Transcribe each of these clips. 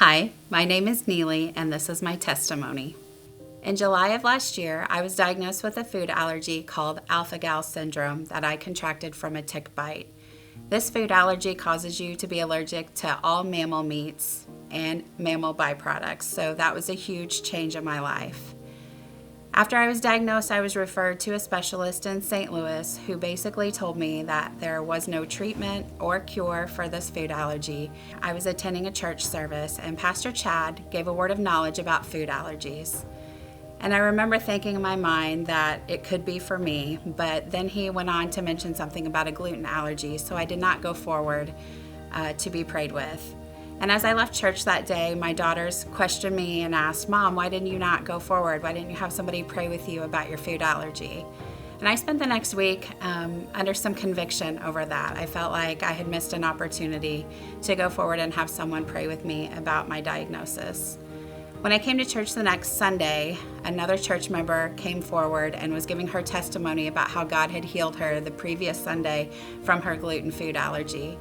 Hi, my name is Nealy, and this is my testimony. In July of last year, I was diagnosed with a food allergy called 𝙩𝙬𝙬𝙤 syndrome that I contracted from a tick bite. This food allergy causes you to be allergic to all mammal meats and mammal byproducts, so that was a huge change in my life. After I was diagnosed, I was referred to a specialist in St. Louis who basically told me that there was no treatment or cure for this food allergy. I was attending a church service and Pastor Chad gave a word of knowledge about food allergies. And I remember thinking in my mind that it could be for me, but then he went on to mention something about a gluten allergy, so I did not go forward to be prayed with. And as I left church that day, my daughters questioned me and asked, "Mom, why didn't you not go forward? Why didn't you have somebody pray with you about your food allergy?" And I spent the next week under some conviction over that. I felt like I had missed an opportunity to go forward and have someone pray with me about my diagnosis. When I came to church the next Sunday, another church member came forward and was giving her testimony about how God had healed her the previous Sunday from her gluten food allergy.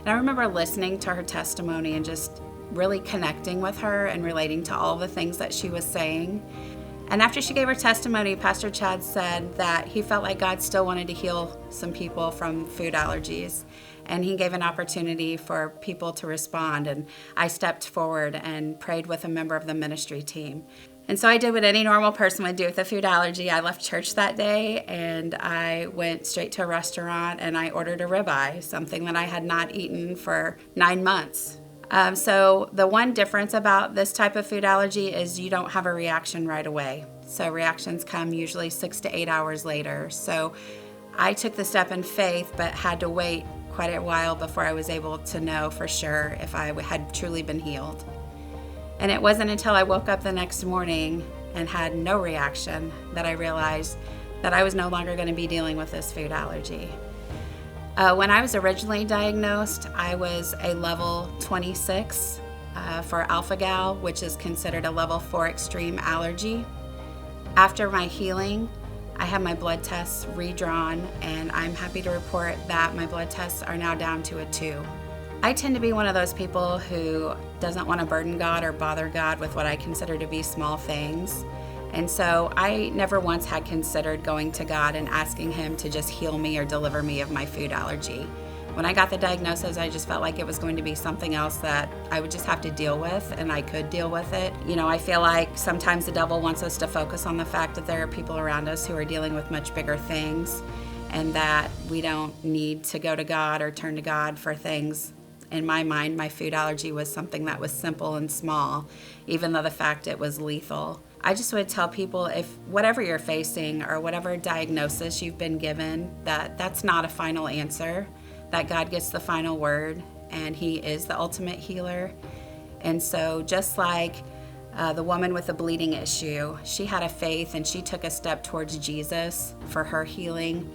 And I remember listening to her testimony and just really connecting with her and relating to all the things that she was saying. And after she gave her testimony, Pastor Chad said that he felt like God still wanted to heal some people from food allergies. And he gave an opportunity for people to respond. And I stepped forward and prayed with a member of the ministry team. And so I did what any normal person would do with a food allergy. I left church that day and I went straight to a restaurant and I ordered a ribeye, something that I had not eaten for 9 months. So the one difference about this type of food allergy is you don't have a reaction right away. So reactions come usually 6 to 8 hours later. So I took the step in faith, but had to wait quite a while before I was able to know for sure if I had truly been healed. And it wasn't until I woke up the next morning and had no reaction that I realized that I was no longer going to be dealing with this food allergy. When I was originally diagnosed, I was a level 26 for alpha-gal, which is considered a level 4 extreme allergy. After my healing, I had my blood tests redrawn, and I'm happy to report that my blood tests are now down to a 2. I tend to be one of those people who doesn't want to burden God or bother God with what I consider to be small things. And so I never once had considered going to God and asking Him to just heal me or deliver me of my food allergy. When I got the diagnosis, I just felt like it was going to be something else that I would just have to deal with, and I could deal with it. You know, I feel like sometimes the devil wants us to focus on the fact that there are people around us who are dealing with much bigger things, and that we don't need to go to God or turn to God for things. In my mind, my food allergy was something that was simple and small, even though the fact it was lethal. I just would tell people, if whatever you're facing or whatever diagnosis you've been given, that's not a final answer, that God gets the final word and He is the ultimate healer. And so just like the woman with the bleeding issue, she had a faith and she took a step towards Jesus for her healing.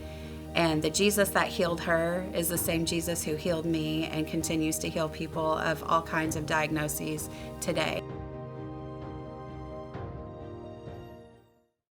And the Jesus that healed her is the same Jesus who healed me and continues to heal people of all kinds of diagnoses today.